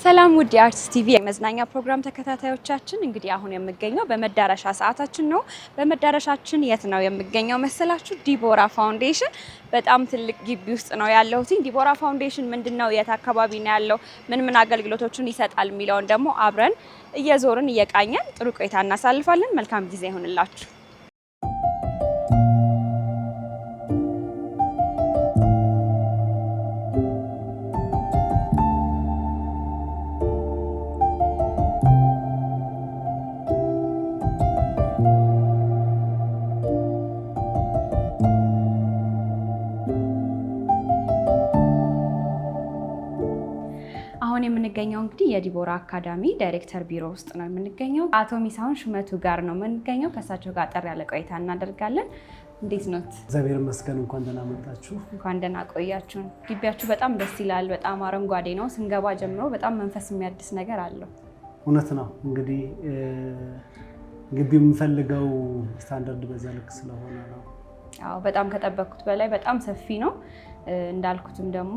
ሰላም ውድ የአርትስ ቲቪ የመዝናኛ ፕሮግራም ተከታታዮቻችን፣ እንግዲህ አሁን የምገኘው በመዳረሻ ሰዓታችን ነው። በመዳረሻችን የት ነው የምገኘው መሰላችሁ? ዲቦራ ፋውንዴሽን በጣም ትልቅ ግቢ ውስጥ ነው ያለሁት። ዲቦራ ፋውንዴሽን ምንድነው፣ የት አካባቢ ነው ያለው፣ ምን አገልግሎቶችን ይሰጣል የሚለውን ደግሞ አብረን እየዞርን እየቃኘን ጥሩ ቆይታ እናሳልፋለን። መልካም ጊዜ ይሁንላችሁ። የምንገኘው እንግዲህ የዲቦራ አካዳሚ ዳይሬክተር ቢሮ ውስጥ ነው የምንገኘው። አቶ ሚሳሁን ሹመቱ ጋር ነው የምንገኘው። ከእሳቸው ጋር አጠር ያለ ቆይታ እናደርጋለን። እንዴት ኖት? እግዚአብሔር ይመስገን። እንኳን ደህና መጣችሁ። እንኳን ደህና ቆያችሁን። ግቢያችሁ በጣም ደስ ይላል። በጣም አረንጓዴ ነው። ስንገባ ጀምሮ በጣም መንፈስ የሚያድስ ነገር አለው። እውነት ነው። እንግዲህ ግቢው የሚፈልገው ስታንዳርድ በዛ ልክ ስለሆነ ነው። አዎ፣ በጣም ከጠበቅኩት በላይ በጣም ሰፊ ነው። እንዳልኩትም ደግሞ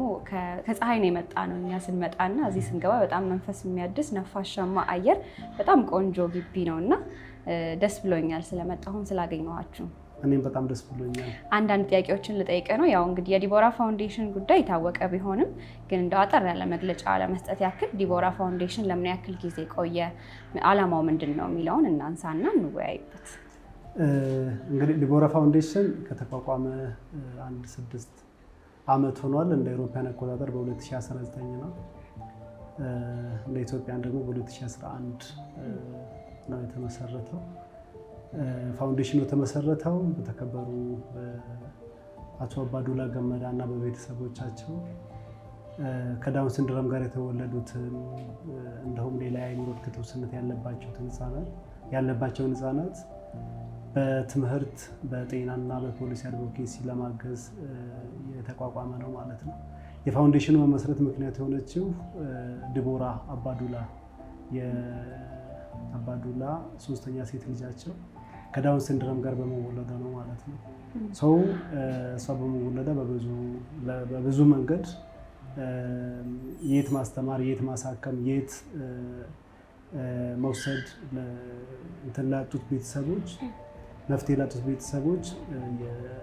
ከፀሐይ ነው የመጣ ነው። እኛ ስንመጣና እዚህ ስንገባ በጣም መንፈስ የሚያድስ ነፋሻማ አየር፣ በጣም ቆንጆ ግቢ ነውና ደስ ብሎኛል ስለመጣሁም ስላገኘኋችሁ። እኔም በጣም ደስ ብሎኛል። አንዳንድ ጥያቄዎችን ልጠይቅ ነው። ያው እንግዲህ የዲቦራ ፋውንዴሽን ጉዳይ የታወቀ ቢሆንም ግን እንደው አጠር ያለ መግለጫ ለመስጠት ያክል ዲቦራ ፋውንዴሽን ለምን ያክል ጊዜ ቆየ፣ ዓላማው ምንድን ነው የሚለውን እናንሳና እንወያይበት። እንግዲህ ዲቦራ ፋውንዴሽን ከተቋቋመ 6 ዓመት ሆኗል። እንደ አውሮፓውያን አቆጣጠር በ2019 ነው። እንደ ኢትዮጵያን ደግሞ በ2011 ነው የተመሰረተው። ፋውንዴሽኑ የተመሰረተው በተከበሩ አቶ አባዱላ ገመዳ እና በቤተሰቦቻቸው ከዳውን ሲንድሮም ጋር የተወለዱትን እንዲሁም ሌላ የአእምሮ እድገት ውስንነት ያለባቸውን ህፃናት በትምህርት በጤናና በፖሊሲ አድቮኬሲ ለማገዝ የተቋቋመ ነው ማለት ነው። የፋውንዴሽኑ መመስረት ምክንያት የሆነችው ዲቦራ አባዱላ የአባዱላ 3ኛ ሴት ልጃቸው ከዳውን ሲንድሮም ጋር በመወለዷ ነው ማለት ነው። እሷ በመወለዷ በብዙ መንገድ የት ማስተማር፣ የት ማሳከም፣ የት መውሰድ ላጡት ቤተሰቦች መፍትሄ ላጡት ቤተሰቦች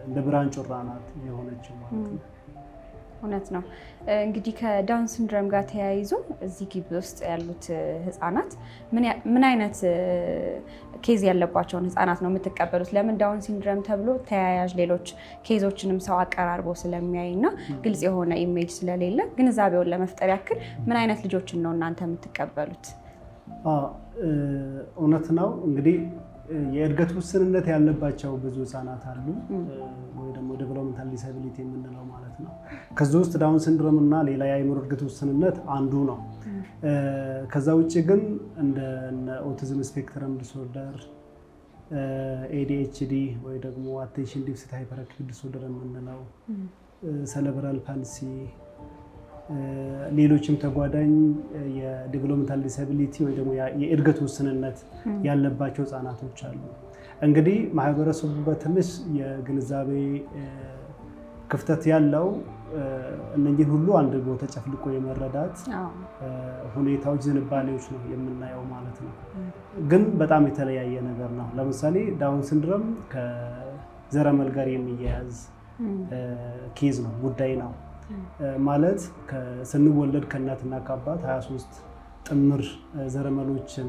እንደ ብርሃን ጮራ ናት የሆነችው ማለት ነው። እውነት ነው። እንግዲህ ከዳውን ሲንድሮም ጋር ተያይዞ እዚህ ግቢ ውስጥ ያሉት ህፃናት ምን አይነት ኬዝ ያለባቸውን ህፃናት ነው የምትቀበሉት? ለምን ዳውን ሲንድሮም ተብሎ ተያያዥ ሌሎች ኬዞችንም ሰው አቀራርቦ ስለሚያይ እና ግልጽ የሆነ ኢሜጅ ስለሌለ ግንዛቤውን ለመፍጠር ያክል ምን አይነት ልጆችን ነው እናንተ የምትቀበሉት? እውነት ነው። እንግዲህ የእድገት ውስንነት ያለባቸው ብዙ ህፃናት አሉ፣ ወይ ደግሞ ዴቨሎፕመንታል ዲስአቢሊቲ የምንለው ማለት ነው። ከዚህ ውስጥ ዳውን ሲንድሮም እና ሌላ የአእምሮ እድገት ውስንነት አንዱ ነው። ከዛ ውጭ ግን እንደ ኦቲዝም ስፔክትረም ዲስኦርደር፣ ADHD ወይ ደግሞ አቴንሽን ዲፊሲት ሃይፐር አክቲቪቲ ዲስኦርደር የምንለው፣ ሰለብራል ፓልሲ፣ ሌሎችም ተጓዳኝ የዴቨሎፕመንታል ዲስአቢሊቲ ወይ ደግሞ የእድገት ውስንነት ያለባቸው ህፃናቶች አሉ። እንግዲህ ማህበረሰቡ በትንሽ የግንዛቤ ክፍተት ያለው እነኚህን ሁሉ አንድ ቦታ ጨፍልቆ የመረዳት ሁኔታዎች፣ ዝንባሌዎች ነው የምናየው ማለት ነው። ግን በጣም የተለያየ ነገር ነው። ለምሳሌ ዳውን ሲንድሮም ከዘረመል ጋር የሚያያዝ ኬዝ ነው፣ ጉዳይ ነው ማለት ስንወለድ ከእናትና ከአባት 23 ጥምር ዘረመሎችን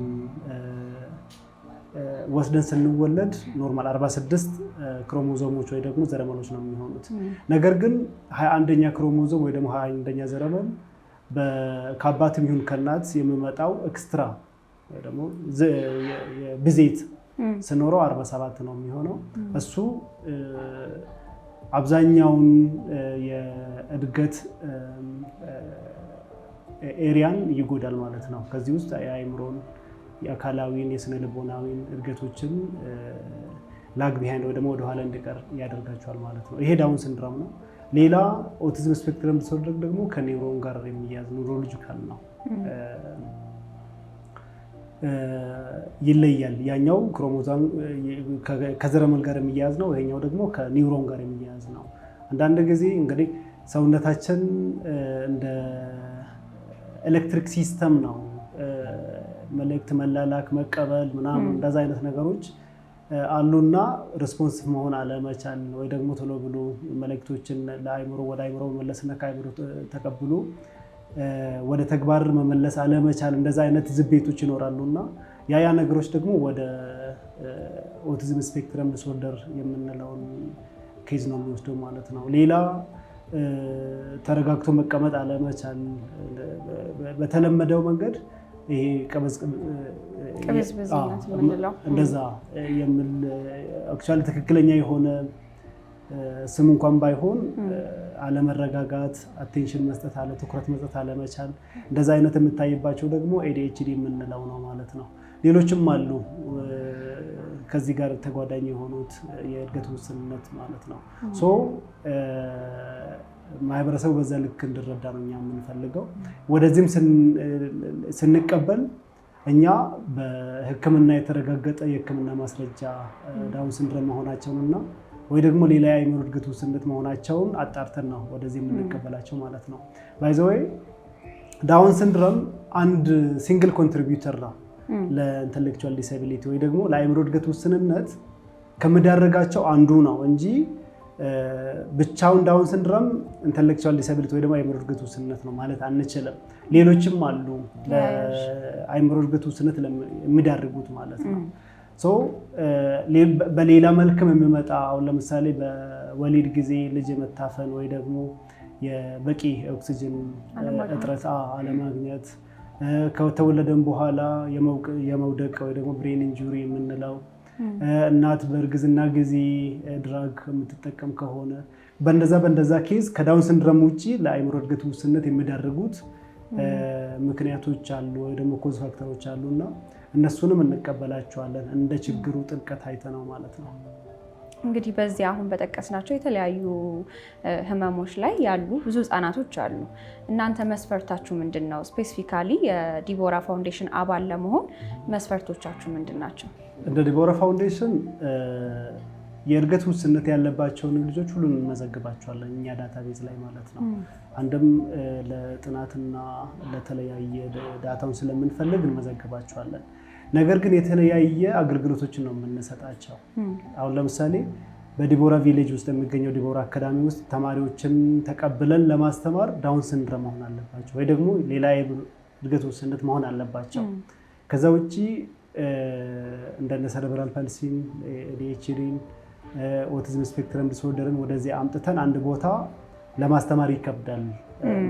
ወስደን ስንወለድ ኖርማል 46 ክሮሞዞሞች ወይ ደግሞ ዘረመሎች ነው የሚሆኑት። ነገር ግን 21ኛ ክሮሞዞም ወይ ደግሞ 21ኛ ዘረመል ከአባትም ይሁን ከእናት የሚመጣው ኤክስትራ ወይ ደግሞ ብዜት ስኖረው 47 ነው የሚሆነው። እሱ አብዛኛውን የእድገት ኤሪያን ይጎዳል ማለት ነው። ከዚህ ውስጥ የአእምሮን፣ የአካላዊን፣ የስነ ልቦናዊን እድገቶችን ላግ ቢሃይንድ ወይ ደግሞ ወደኋላ እንዲቀር ያደርጋቸዋል ማለት ነው። ይሄ ዳውን ሲንድሮም ነው። ሌላ ኦቲዝም ስፔክትረም ዲስኦርደር ደግሞ ከኒውሮን ጋር የሚያዝ ኒውሮሎጂካል ነው። ይለያል። ያኛው ክሮሞዞም ከዘረመል ጋር የሚያያዝ ነው፣ ይሄኛው ደግሞ ከኒውሮን ጋር የሚያያዝ ነው። አንዳንድ ጊዜ እንግዲህ ሰውነታችን እንደ ኤሌክትሪክ ሲስተም ነው። መልእክት መላላክ፣ መቀበል ምናምን እንደዛ አይነት ነገሮች አሉና ሪስፖንሲቭ መሆን አለመቻል ወይ ደግሞ ቶሎ ብሎ መልእክቶችን ወደ አይምሮ መመለስና ከአይምሮ ተቀብሎ ወደ ተግባር መመለስ አለመቻል እንደዛ አይነት ዝቤቶች ይኖራሉና ያ ነገሮች ደግሞ ወደ ኦቲዝም ስፔክትረም ዲስኦርደር የምንለውን ኬዝ ነው የሚወስደው ማለት ነው። ሌላ ተረጋግቶ መቀመጥ አለመቻል፣ በተለመደው መንገድ ይሄ ቅብዝብዝነት የምንለው እንደዛ የሚል አክቹዋሊ ትክክለኛ የሆነ ስም እንኳን ባይሆን አለመረጋጋት፣ አቴንሽን መስጠት ትኩረት መስጠት አለመቻል እንደዛ አይነት የምታይባቸው ደግሞ ADHD የምንለው ነው ማለት ነው። ሌሎችም አሉ ከዚህ ጋር ተጓዳኝ የሆኑት የእድገት ውስንነት ማለት ነው። ሶ ማህበረሰቡ በዛ ልክ እንዲረዳ ነው እኛ የምንፈልገው። ወደዚህም ስንቀበል እኛ በሕክምና የተረጋገጠ የሕክምና ማስረጃ ዳውን ሲንድሮም መሆናቸውንና ወይ ደግሞ ሌላ የአእምሮ እድገት ውስንነት መሆናቸውን አጣርተን ነው ወደዚህ የምንቀበላቸው ማለት ነው። ባይ ዘ ዌይ ዳውን ሲንድሮም አንድ ሲንግል ኮንትሪቢዩተር ነው ለኢንተሌክቹዋል ዲስአቢሊቲ ወይ ደግሞ ለአእምሮ እድገት ውስንነት ከሚዳርጋቸው አንዱ ነው እንጂ ብቻውን ዳውን ሲንድሮም ኢንተሌክቹዋል ዲስአቢሊቲ ወይ ደግሞ አእምሮ እድገት ውስንነት ነው ማለት አንችልም። ሌሎችም አሉ ለአእምሮ እድገት ውስንነት የሚዳርጉት ማለት ነው። በሌላ መልክም የሚመጣ አሁን ለምሳሌ በወሊድ ጊዜ ልጅ መታፈን ወይ ደግሞ የበቂ ኦክሲጅን እጥረት አለማግኘት፣ ከተወለደም በኋላ የመውደቅ ወይ ደግሞ ብሬን ኢንጁሪ የምንለው፣ እናት በእርግዝና ጊዜ ድራግ የምትጠቀም ከሆነ በእንደዛ ኬዝ ከዳውን ሲንድሮም ውጭ ለአእምሮ እድገት ውስንነት የሚዳርጉት ምክንያቶች አሉ ወይ ደግሞ ኮዝ ፋክተሮች አሉና እነሱንም እንቀበላቸዋለን እንደ ችግሩ ጥልቀት አይተነው ማለት ነው። እንግዲህ በዚህ አሁን በጠቀስናቸው የተለያዩ ህመሞች ላይ ያሉ ብዙ ህጻናቶች አሉ። እናንተ መስፈርታችሁ ምንድን ነው? ስፔሲፊካሊ የዲቦራ ፋውንዴሽን አባል ለመሆን መስፈርቶቻችሁ ምንድን ናቸው? እንደ ዲቦራ ፋውንዴሽን የእድገት ውስንነት ያለባቸውን ልጆች ሁሉን እንመዘግባቸዋለን እኛ ዳታቤዝ ላይ ማለት ነው። አንድም ለጥናትና ለተለያየ ዳታውን ስለምንፈልግ እንመዘግባቸዋለን። ነገር ግን የተለያየ አገልግሎቶችን ነው የምንሰጣቸው። አሁን ለምሳሌ በዲቦራ ቪሌጅ ውስጥ የሚገኘው ዲቦራ አካዳሚ ውስጥ ተማሪዎችን ተቀብለን ለማስተማር ዳውን ሲንድሮም መሆን አለባቸው ወይ ደግሞ ሌላ የእድገት ውስንነት መሆን አለባቸው። ከዛ ውጭ እንደነ ሰረብራል ፓልሲን፣ ADHDን፣ ኦቲዝም ስፔክትረም ዲስኦርደርን ወደዚህ አምጥተን አንድ ቦታ ለማስተማር ይከብዳል፣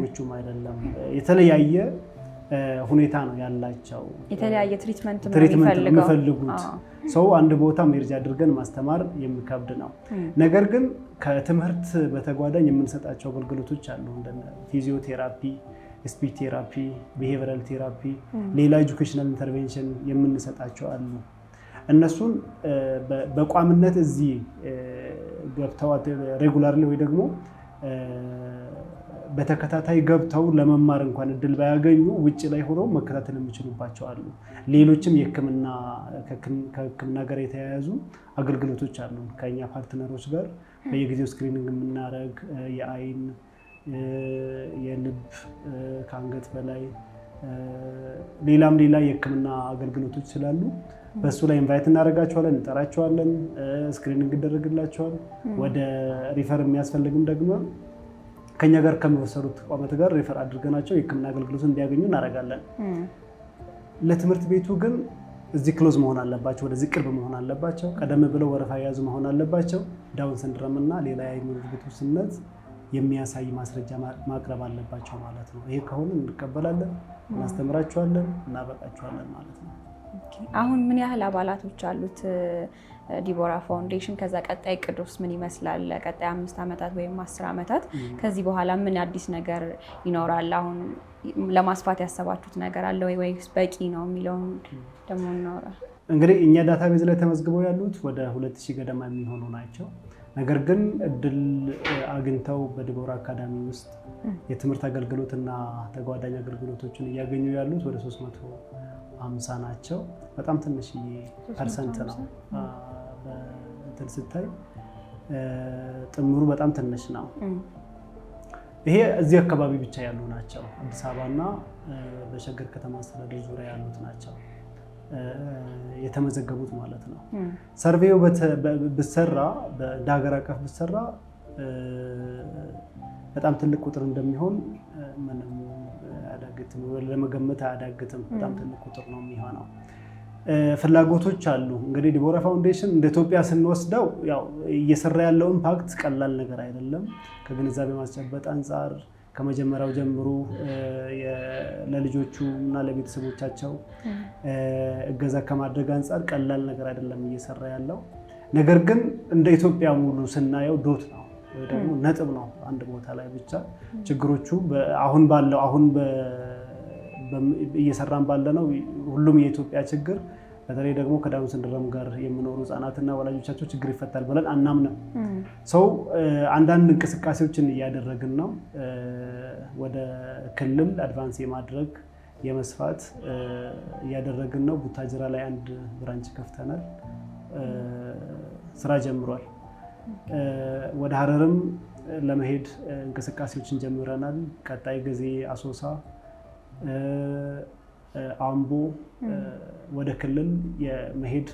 ምቹም አይደለም። የተለያየ ሁኔታ ነው ያላቸው፣ የተለያየ ትሪትመንት የሚፈልጉት ሰው አንድ ቦታ ሜርጅ አድርገን ማስተማር የሚከብድ ነው። ነገር ግን ከትምህርት በተጓዳኝ የምንሰጣቸው አገልግሎቶች አሉ እንደ ፊዚዮቴራፒ፣ ስፒች ቴራፒ፣ ቢሄቪራል ቴራፒ፣ ሌላ ኤጁኬሽናል ኢንተርቬንሽን የምንሰጣቸው አሉ። እነሱን በቋምነት እዚህ ገብተው ሬጉላርሊ ወይ ደግሞ በተከታታይ ገብተው ለመማር እንኳን እድል ባያገኙ ውጭ ላይ ሆነው መከታተል የሚችሉባቸው አሉ። ሌሎችም ከሕክምና ጋር የተያያዙ አገልግሎቶች አሉ። ከኛ ፓርትነሮች ጋር በየጊዜው ስክሪኒንግ የምናደርግ የአይን፣ የልብ፣ ከአንገት በላይ ሌላ የሕክምና አገልግሎቶች ስላሉ በእሱ ላይ ኢንቫይት እናደርጋቸዋለን፣ እንጠራቸዋለን፣ ስክሪኒንግ ይደረግላቸዋል። ወደ ሪፈር የሚያስፈልግም ደግሞ ከኛ ጋር ከሚወሰዱት ተቋማት ጋር ሪፈር አድርገናቸው የሕክምና አገልግሎት እንዲያገኙ እናደርጋለን። ለትምህርት ቤቱ ግን እዚህ ክሎዝ መሆን አለባቸው፣ ወደዚህ ቅርብ መሆን አለባቸው፣ ቀደም ብለው ወረፋ የያዙ መሆን አለባቸው። ዳውን ሲንድሮም እና ሌላ የአእምሮ እድገት ውስንነት የሚያሳይ ማስረጃ ማቅረብ አለባቸው ማለት ነው። ይሄ ከሆነ እንቀበላለን፣ እናስተምራቸዋለን፣ እናበቃቸዋለን ማለት ነው። አሁን ምን ያህል አባላቶች አሉት ዲቦራ ፋውንዴሽን? ከዛ ቀጣይ ቅዱስ ምን ይመስላል? ቀጣይ 5 ዓመታት ወይም 10 ዓመታት ከዚህ በኋላ ምን አዲስ ነገር ይኖራል? አሁን ለማስፋት ያሰባችሁት ነገር አለ ወይስ በቂ ነው የሚለውን ደግሞ እናወራ። እንግዲህ እኛ ዳታቤዝ ላይ ተመዝግበው ያሉት ወደ 2000 ገደማ የሚሆኑ ናቸው። ነገር ግን እድል አግኝተው በዲቦራ አካዳሚ ውስጥ የትምህርት አገልግሎትና ተጓዳኝ አገልግሎቶችን እያገኙ ያሉት ወደ 350 ናቸው። በጣም ትንሽዬ ፐርሰንት ነው። እንትን ስታይ ጥምሩ በጣም ትንሽ ነው። ይሄ እዚህ አካባቢ ብቻ ያሉ ናቸው። አዲስ አበባና በሸገር ከተማ አስተዳደር ዙሪያ ያሉት ናቸው የተመዘገቡት ማለት ነው። ሰርቬው ብሰራ እንደ ሀገር አቀፍ ብሰራ በጣም ትልቅ ቁጥር እንደሚሆን ምንም አያዳግትም፣ ለመገመት አያዳግትም። በጣም ትልቅ ቁጥር ነው የሚሆነው። ፍላጎቶች አሉ። እንግዲህ ዲቦራ ፋውንዴሽን እንደ ኢትዮጵያ ስንወስደው ያው እየሰራ ያለው ኢምፓክት ቀላል ነገር አይደለም። ከግንዛቤ ማስጨበጥ አንጻር ከመጀመሪያው ጀምሮ ለልጆቹ እና ለቤተሰቦቻቸው እገዛ ከማድረግ አንጻር ቀላል ነገር አይደለም እየሰራ ያለው። ነገር ግን እንደ ኢትዮጵያ ሙሉ ስናየው ዶት ነው ወይ ደግሞ ነጥብ ነው አንድ ቦታ ላይ ብቻ። ችግሮቹ አሁን እየሰራን ባለነው ሁሉም የኢትዮጵያ ችግር በተለይ ደግሞ ከዳውን ሲንድሮም ጋር የሚኖሩ ህጻናትና ወላጆቻቸው ችግር ይፈታል ብለን አናምንም። ሰው አንዳንድ እንቅስቃሴዎችን እያደረግን ነው። ወደ ክልል አድቫንስ የማድረግ የመስፋት እያደረግን ነው። ቡታጅራ ላይ አንድ ብራንች ከፍተናል፣ ስራ ጀምሯል። ወደ ሀረርም ለመሄድ እንቅስቃሴዎችን ጀምረናል። ቀጣይ ጊዜ አሶሳ፣ አምቦ ወደ ክልል የመሄድ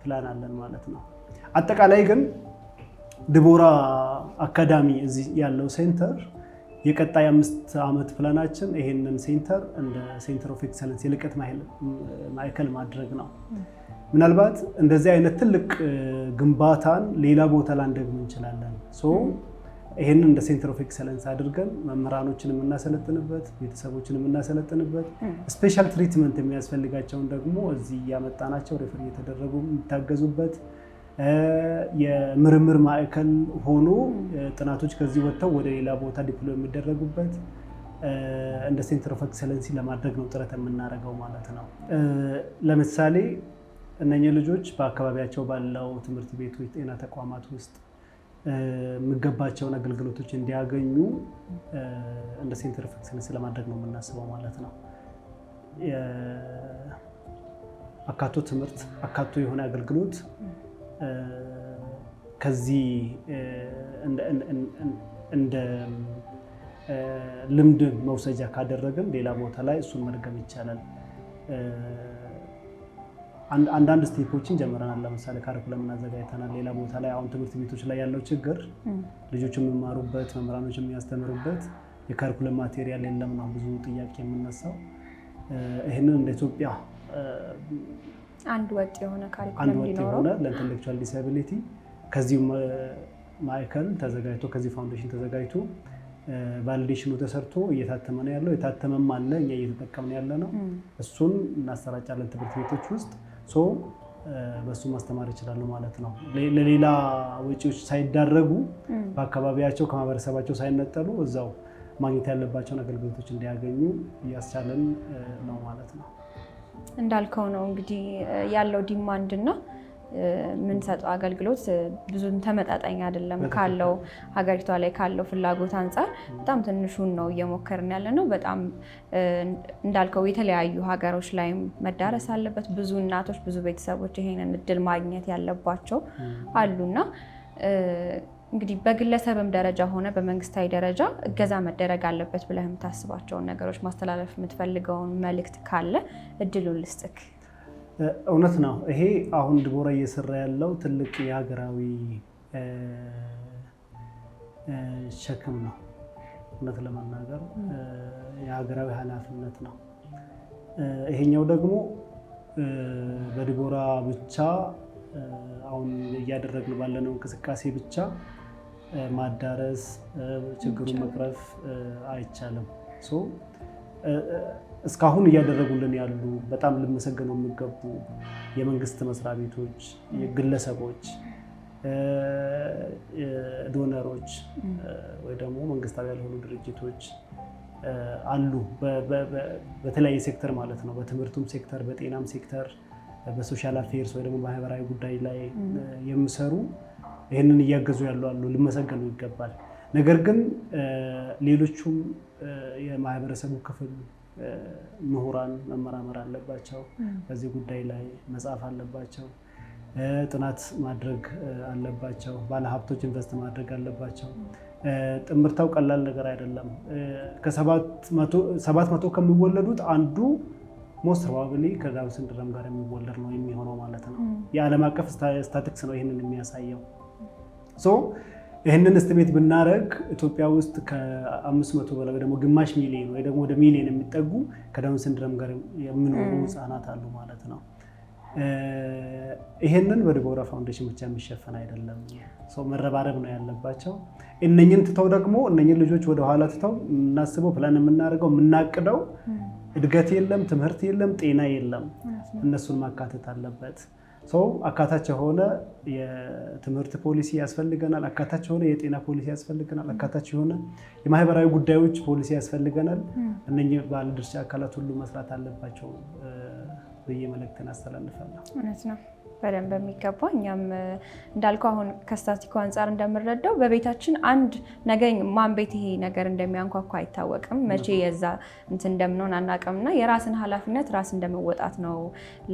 ፕላን አለን ማለት ነው። አጠቃላይ ግን ዲቦራ አካዳሚ እዚህ ያለው ሴንተር የቀጣይ 5 ዓመት ፕላናችን ይሄንን ሴንተር እንደ ሴንተር ኦፍ ኤክሰለንስ የልቀት ማዕከል ማድረግ ነው። ምናልባት እንደዚህ አይነት ትልቅ ግንባታን ሌላ ቦታ ላንደግም እንችላለን። ይህንን እንደ ሴንተር ኦፍ ኤክሰለንስ አድርገን መምህራኖችን የምናሰለጥንበት፣ ቤተሰቦችን የምናሰለጥንበት፣ ስፔሻል ትሪትመንት የሚያስፈልጋቸውን ደግሞ እዚህ እያመጣናቸው ሬፈር እየተደረጉ የሚታገዙበት የምርምር ማዕከል ሆኖ ጥናቶች ከዚህ ወጥተው ወደ ሌላ ቦታ ዲፕሎይ የሚደረጉበት እንደ ሴንተር ኦፍ ኤክሰለንስ ለማድረግ ነው ጥረት የምናደርገው ማለት ነው። ለምሳሌ እነኚህ ልጆች በአካባቢያቸው ባለው ትምህርት ቤቶች፣ ጤና ተቋማት ውስጥ የሚገባቸውን አገልግሎቶች እንዲያገኙ እንደ ሴንተር ኦፍ ኤክሰለንስ ለማድረግ ነው የምናስበው ማለት ነው። አካቶ ትምህርት፣ አካቶ የሆነ አገልግሎት ከዚህ እንደ ልምድ መውሰጃ ካደረግን ሌላ ቦታ ላይ እሱን መድገም ይቻላል። አንዳንድ ስቴፖችን ጀምረናል። ለምሳሌ ካሪኩለም አዘጋጅተናል። ሌላ ቦታ ላይ አሁን ትምህርት ቤቶች ላይ ያለው ችግር ልጆች የሚማሩበት፣ መምህራኖች የሚያስተምሩበት የካሪኩለም ማቴሪያል የለም ነው ብዙ ጥያቄ የምነሳው። ይህንን እንደ ኢትዮጵያ አንድ ወጥ የሆነ ካሪኩለም እንዲኖረው ለኢንተሌክቹዋል ዲስአቢሊቲ ከዚሁ ማዕከል ተዘጋጅቶ ከዚህ ፋውንዴሽን ተዘጋጅቶ ቫሊዴሽኑ ተሰርቶ እየታተመ ነው ያለው። የታተመም አለ፣ እኛ እየተጠቀምን ያለ ነው። እሱን እናሰራጫለን ትምህርት ቤቶች ውስጥ። በሱ ማስተማር ይችላሉ ማለት ነው። ለሌላ ወጪዎች ሳይዳረጉ በአካባቢያቸው ከማህበረሰባቸው ሳይነጠሉ እዛው ማግኘት ያለባቸውን አገልግሎቶች እንዲያገኙ እያስቻለን ነው ማለት ነው። እንዳልከው ነው እንግዲህ ያለው ዲማንድ እና የምንሰጠው አገልግሎት ብዙም ተመጣጣኝ አይደለም ካለው ሀገሪቷ ላይ ካለው ፍላጎት አንጻር በጣም ትንሹን ነው እየሞከርን ያለ ነው። በጣም እንዳልከው የተለያዩ ሀገሮች ላይ መዳረስ አለበት። ብዙ እናቶች፣ ብዙ ቤተሰቦች ይሄንን እድል ማግኘት ያለባቸው አሉና እንግዲህ በግለሰብም ደረጃ ሆነ በመንግስታዊ ደረጃ እገዛ መደረግ አለበት ብለህ የምታስባቸውን ነገሮች ማስተላለፍ የምትፈልገውን መልእክት ካለ እድሉን ልስጥክ። እውነት ነው። ይሄ አሁን ዲቦራ እየሰራ ያለው ትልቅ የሀገራዊ ሸክም ነው። እውነት ለመናገር የሀገራዊ ኃላፊነት ነው። ይሄኛው ደግሞ በዲቦራ ብቻ አሁን እያደረግን ባለነው እንቅስቃሴ ብቻ ማዳረስ ችግሩን መቅረፍ አይቻልም። እስካሁን እያደረጉልን ያሉ በጣም ልመሰገነው የሚገቡ የመንግስት መስሪያ ቤቶች፣ ግለሰቦች፣ ዶነሮች ወይ ደግሞ መንግስታዊ ያልሆኑ ድርጅቶች አሉ። በተለያየ ሴክተር ማለት ነው። በትምህርቱም ሴክተር፣ በጤናም ሴክተር፣ በሶሻል አፌርስ ወይ ደግሞ ማህበራዊ ጉዳይ ላይ የሚሰሩ ይህንን እያገዙ ያሉ አሉ። ልመሰገኑ ይገባል። ነገር ግን ሌሎቹም የማህበረሰቡ ክፍል ምሁራን መመራመር አለባቸው። በዚህ ጉዳይ ላይ መጻፍ አለባቸው። ጥናት ማድረግ አለባቸው። ባለሀብቶች ኢንቨስት ማድረግ አለባቸው። ጥምርታው ቀላል ነገር አይደለም። ከ700 ከሚወለዱት አንዱ ሞስት ፕሮባብሊ ከዳውን ሲንድሮም ጋር የሚወለድ ነው የሚሆነው ማለት ነው። የዓለም አቀፍ ስታቲክስ ነው ይህንን የሚያሳየው። ይህንን እስቲሜት ብናደርግ ኢትዮጵያ ውስጥ ከ500 በላይ ደግሞ ግማሽ ሚሊዮን ወይ ደግሞ ወደ ሚሊዮን የሚጠጉ ከዳውን ሲንድሮም ጋር የሚኖሩ ህጻናት አሉ ማለት ነው። ይሄንን በዲቦራ ፋውንዴሽን ብቻ የሚሸፈን አይደለም። መረባረብ ነው ያለባቸው። እነኝን ትተው ደግሞ እነኝን ልጆች ወደ ኋላ ትተው እናስበው ፕላን የምናደርገው የምናቅደው እድገት የለም፣ ትምህርት የለም፣ ጤና የለም። እነሱን ማካተት አለበት። አካታች የሆነ የትምህርት ፖሊሲ ያስፈልገናል። አካታች የሆነ የጤና ፖሊሲ ያስፈልገናል። አካታች የሆነ የማህበራዊ ጉዳዮች ፖሊሲ ያስፈልገናል። እነኚህ ባለድርሻ አካላት ሁሉ መስራት አለባቸው ብዬ መልእክትን አስተላልፋለሁ። እውነት ነው። በደንብ በሚገባ እኛም እንዳልከው አሁን ከስታቲስቲኩ አንጻር እንደምንረዳው በቤታችን አንድ ነገር ማን ቤት ይሄ ነገር እንደሚያንኳኳ አይታወቅም። መቼ የዛ እንትን እንደምንሆን አናውቅምና የራስን ኃላፊነት ራስ እንደመወጣት ነው።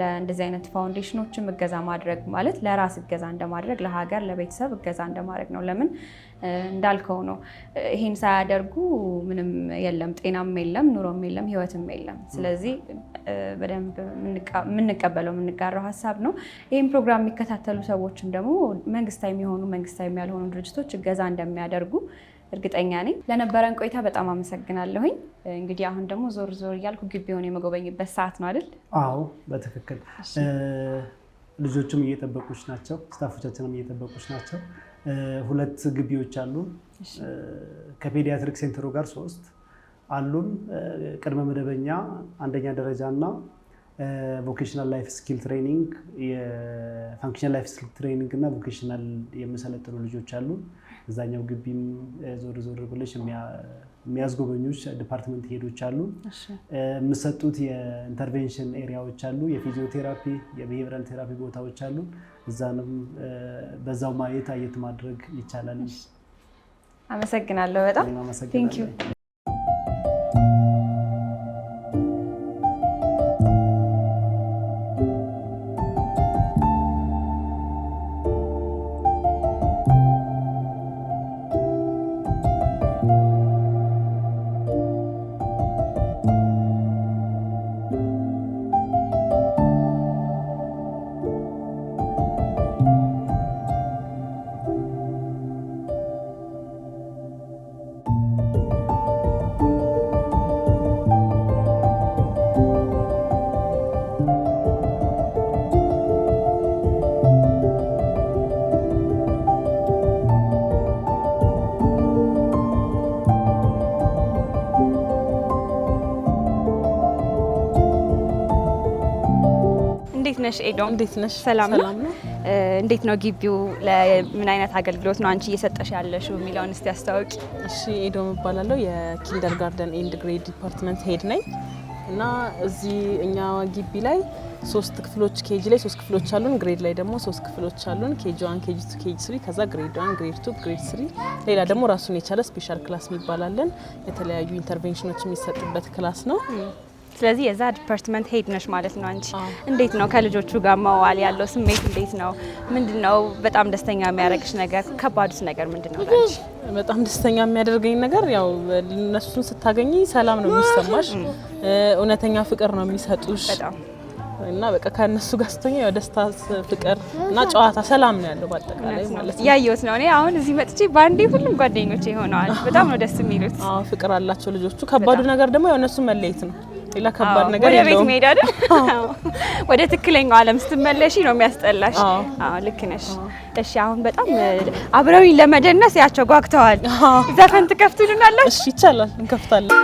ለእንደዚህ አይነት ፋውንዴሽኖችን እገዛ ማድረግ ማለት ለራስ እገዛ እንደማድረግ፣ ለሀገር ለቤተሰብ እገዛ እንደማድረግ ነው። ለምን እንዳልከው ነው። ይሄን ሳያደርጉ ምንም የለም፣ ጤናም የለም፣ ኑሮም የለም፣ ህይወትም የለም። ስለዚህ በደንብ የምንቀበለው የምንጋራው ሀሳብ ነው። ይህን ፕሮግራም የሚከታተሉ ሰዎችም ደግሞ መንግስታዊ የሚሆኑ መንግስታዊ ያልሆኑ ድርጅቶች እገዛ እንደሚያደርጉ እርግጠኛ ነኝ። ለነበረን ቆይታ በጣም አመሰግናለሁኝ። እንግዲህ አሁን ደግሞ ዞር ዞር እያልኩ ግቢውን የመጎበኝበት ሰዓት ነው አይደል? አዎ በትክክል። ልጆችም እየጠበቁች ናቸው፣ ስታፎቻችንም እየጠበቁች ናቸው። 2 ግቢዎች አሉን። ከፔዲያትሪክ ሴንተሩ ጋር 3 አሉን። ቅድመ መደበኛ አንደኛ ደረጃ እና ቮኬሽናል ላይፍ ስኪል ትሬኒንግ፣ የፋንክሽናል ላይፍ ስኪል ትሬኒንግ እና ቮኬሽናል የሚሰለጥኑ ልጆች አሉ። እዛኛው ግቢም ዞር ዞር ብለሽ የሚያስጎበኙች ዲፓርትመንት ሄዶች አሉ። የምሰጡት የኢንተርቬንሽን ኤሪያዎች አሉ። የፊዚዮቴራፒ የቢሄቪራል ቴራፒ ቦታዎች አሉ። እዛንም በዛው ማየት አየት ማድረግ ይቻላል። አመሰግናለሁ በጣም ቴንክ ዩ። እንዴት ነሽ ኤዶም? እንዴት ነሽ? ሰላም ነው። እንዴት ነው ግቢው? ለምን አይነት አገልግሎት ነው አንቺ እየሰጠሽ ያለሽው የሚለውን እስቲ አስተዋውቂ። እሺ ኤዶም እባላለሁ። የኪንደር ጋርደን ኤንድ ግሬድ ዲፓርትመንት ሄድ ነኝ እና እዚህ እኛ ግቢ ላይ 3 ክፍሎች ኬጂ ላይ 3 ክፍሎች አሉን። ግሬድ ላይ ደግሞ 3 ክፍሎች አሉን። ኬጂ 1 ኬጂ 2 ኬጂ 3 ከዛ ግሬድ 1 ግሬድ 2 ግሬድ 3 ሌላ ደግሞ ራሱን የቻለ ስፔሻል ክላስ የሚባላለን የተለያዩ ኢንተርቬንሽኖች የሚሰጥበት ክላስ ነው። ስለዚህ የዛ ዲፓርትመንት ሄድ ነሽ ማለት ነው አንቺ። እንዴት ነው ከልጆቹ ጋር መዋል ያለው ስሜት እንዴት ነው? ምንድነው በጣም ደስተኛ የሚያደርግሽ ነገር? ከባዱስ ነገር ምንድነው ላንቺ? በጣም ደስተኛ የሚያደርገኝ ነገር ያው እነሱን ስታገኚ ሰላም ነው የሚሰማሽ፣ እውነተኛ ፍቅር ነው የሚሰጡሽ እና በቃ ከነሱ ጋር ስትሆኚ ያው ደስታ፣ ፍቅር እና ጨዋታ፣ ሰላም ነው ያለው በአጠቃላይ ማለት ነው። ያየሁት ነው እኔ አሁን እዚህ መጥቼ ባንዴ ሁሉም ጓደኞቼ ሆነዋል። በጣም ነው ደስ የሚሉት። አዎ ፍቅር አላቸው ልጆቹ። ከባዱ ነገር ደግሞ ያው እነሱ መለየት ነው። ሌላ ከባድ ነገር የለውም። ወደ ቤት መሄድ አይደል? ወደ ትክክለኛው ዓለም ስትመለሺ ነው የሚያስጠላሽ። አዎ ልክ ነሽ። እሺ አሁን በጣም አብረውኝ ለመደነስ ያቸው ጓግተዋል። ዘፈን ትከፍቱልናላችሁ? እሺ ይቻላል፣ እንከፍታለን።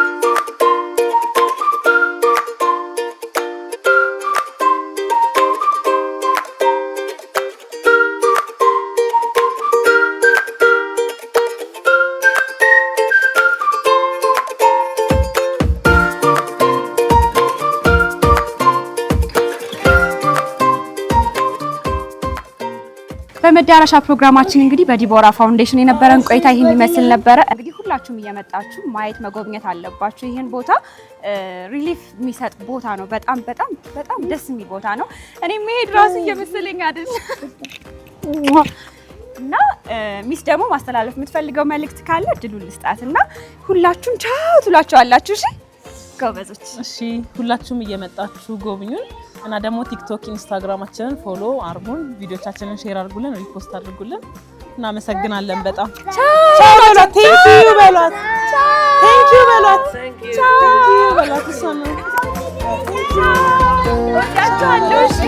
በመዳረሻ ፕሮግራማችን እንግዲህ በዲቦራ ፋውንዴሽን የነበረን ቆይታ ይህን ይመስል ነበረ። እንግዲህ ሁላችሁም እየመጣችሁ ማየት መጎብኘት አለባችሁ። ይህን ቦታ ሪሊፍ የሚሰጥ ቦታ ነው። በጣም በጣም በጣም ደስ የሚል ቦታ ነው። እኔ መሄድ ራሱ እየመሰለኝ አይደል? እና ሚስ ደግሞ ማስተላለፍ የምትፈልገው መልእክት ካለ እድሉን ልስጣትና ሁላችሁም ቻው ትሏቸዋላችሁ። እሺ ጎበዞች። እሺ ሁላችሁም እየመጣችሁ ጎብኙን እና ደግሞ ቲክቶክ ኢንስታግራማችንን ፎሎ አርጉን፣ ቪዲዮቻችንን ሼር አድርጉልን፣ ሪፖስት አድርጉልን። እናመሰግናለን በጣም። ቻው በሏት። ቴንክ ዩ በሏት። ቴንክ ዩ በሏት። ቻው በሏት። እሷ ነው። ወዳችኋለሁ። እሺ